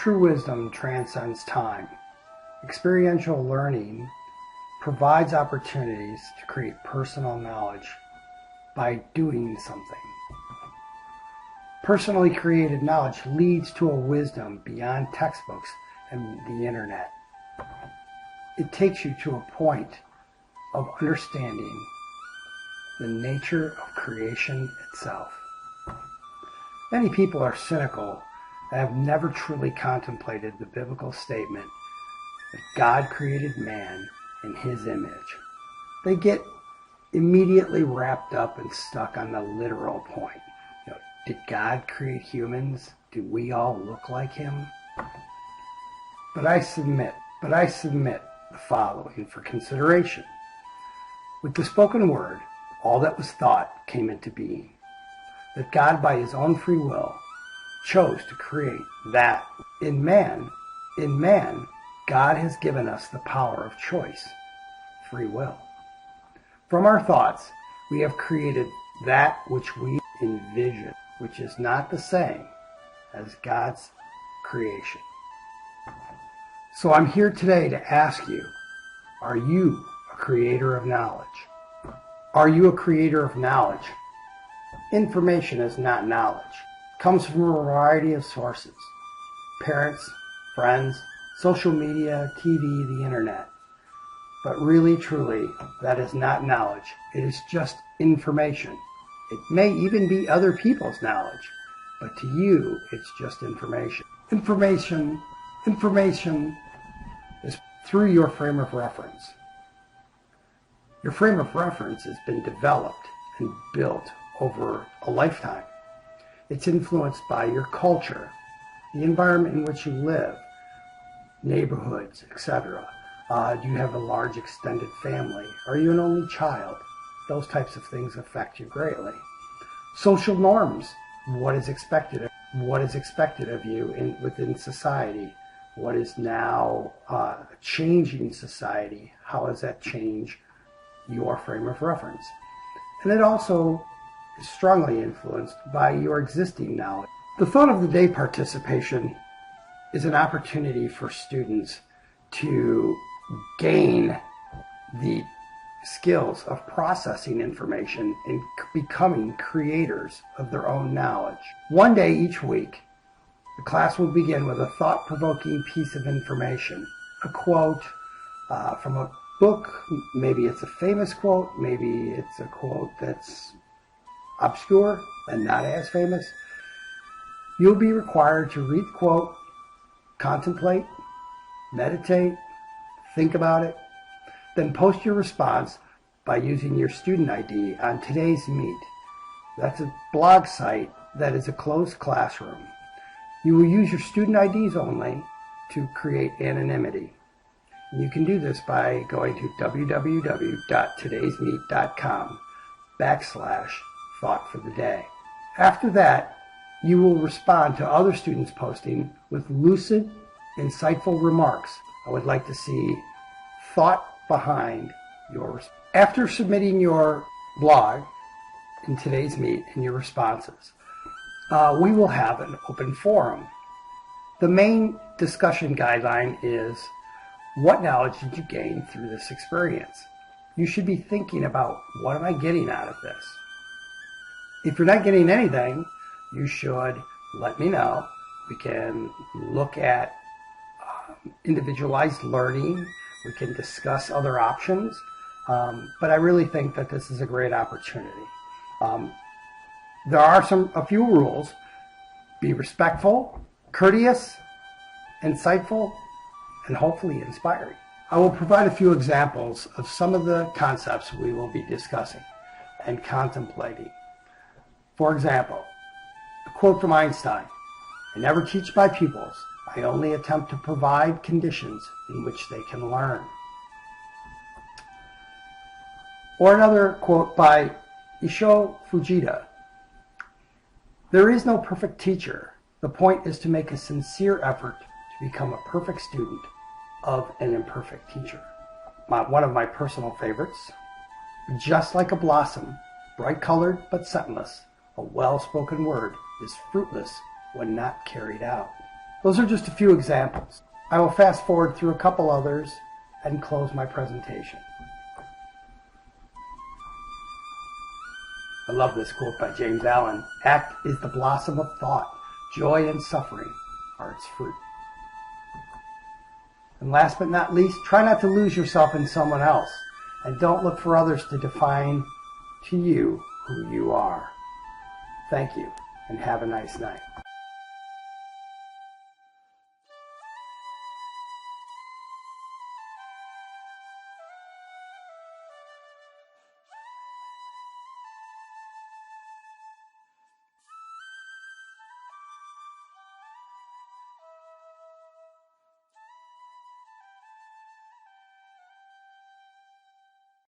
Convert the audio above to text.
True wisdom transcends time. Experiential learning provides opportunities to create personal knowledge by doing something. Personally created knowledge leads to a wisdom beyond textbooks and the internet. It takes you to a point of understanding the nature of creation itself. Many people are cynical and have never truly contemplated the biblical statement that God created man in his image. They get immediately wrapped up and stuck on the literal point. Did God create humans? Do we all look like him? But I submit the following for consideration. With the spoken word, all that was thought came into being. That God, by his own free will, chose to create that. In man, God has given us the power of choice, free will. From our thoughts, we have created that which we envision, which is not the same as God's creation. So I'm here today to ask you, are you a creator of knowledge? Are you a creator of knowledge? Information is not knowledge. It comes from a variety of sources. Parents, friends, social media, TV, the internet. But really, truly, that is not knowledge. It is just information. It may even be other people's knowledge, but to you, it's just information. Information is through your frame of reference. Your frame of reference has been developed and built over a lifetime. It's influenced by your culture, the environment in which you live, neighborhoods, etc. Do you have a large extended family? Are you an only child? Those types of things affect you greatly. Social norms. What is expected of you within society? What is now changing society? How does that change your frame of reference? And it also is strongly influenced by your existing knowledge. The Thought of the Day participation is an opportunity for students to gain the skills of processing information and becoming creators of their own knowledge. One day each week, the class will begin with a thought-provoking piece of information, a quote from a book. Maybe it's a famous quote, maybe it's a quote that's obscure and not as famous. You'll be required to read the quote, contemplate, meditate, think about it, then post your response by using your student ID on Today's Meet. That's a blog site that is a closed classroom. You will use your student IDs only to create anonymity. You can do this by going to www.todaysmeet.com/thought for the day. After that, you will respond to other students posting with lucid, insightful remarks. I would like to see thought behind yours. After submitting your blog in Today's Meet and your responses, we will have an open forum. The main discussion guideline is, what knowledge did you gain through this experience? You should be thinking about, what am I getting out of this? If you're not getting anything, you should let me know. We can look at individualized learning. We can discuss other options. But I really think that this is a great opportunity. There are a few rules. Be respectful, courteous, insightful, and hopefully inspiring. I will provide a few examples of some of the concepts we will be discussing and contemplating. For example, a quote from Einstein: "I never teach my pupils. I only attempt to provide conditions in which they can learn." Or another quote by Issho Fujita: "There is no perfect teacher. The point is to make a sincere effort to become a perfect student of an imperfect teacher." One of my personal favorites: "Just like a blossom, bright-colored but scentless, a well-spoken word is fruitless when not carried out." Those are just a few examples. I will fast forward through a couple others and close my presentation. I love this quote by James Allen. Act is the blossom of thought. Joy and suffering are its fruit. And last but not least, try not to lose yourself in someone else. And don't look for others to define to you who you are. Thank you, and have a nice night.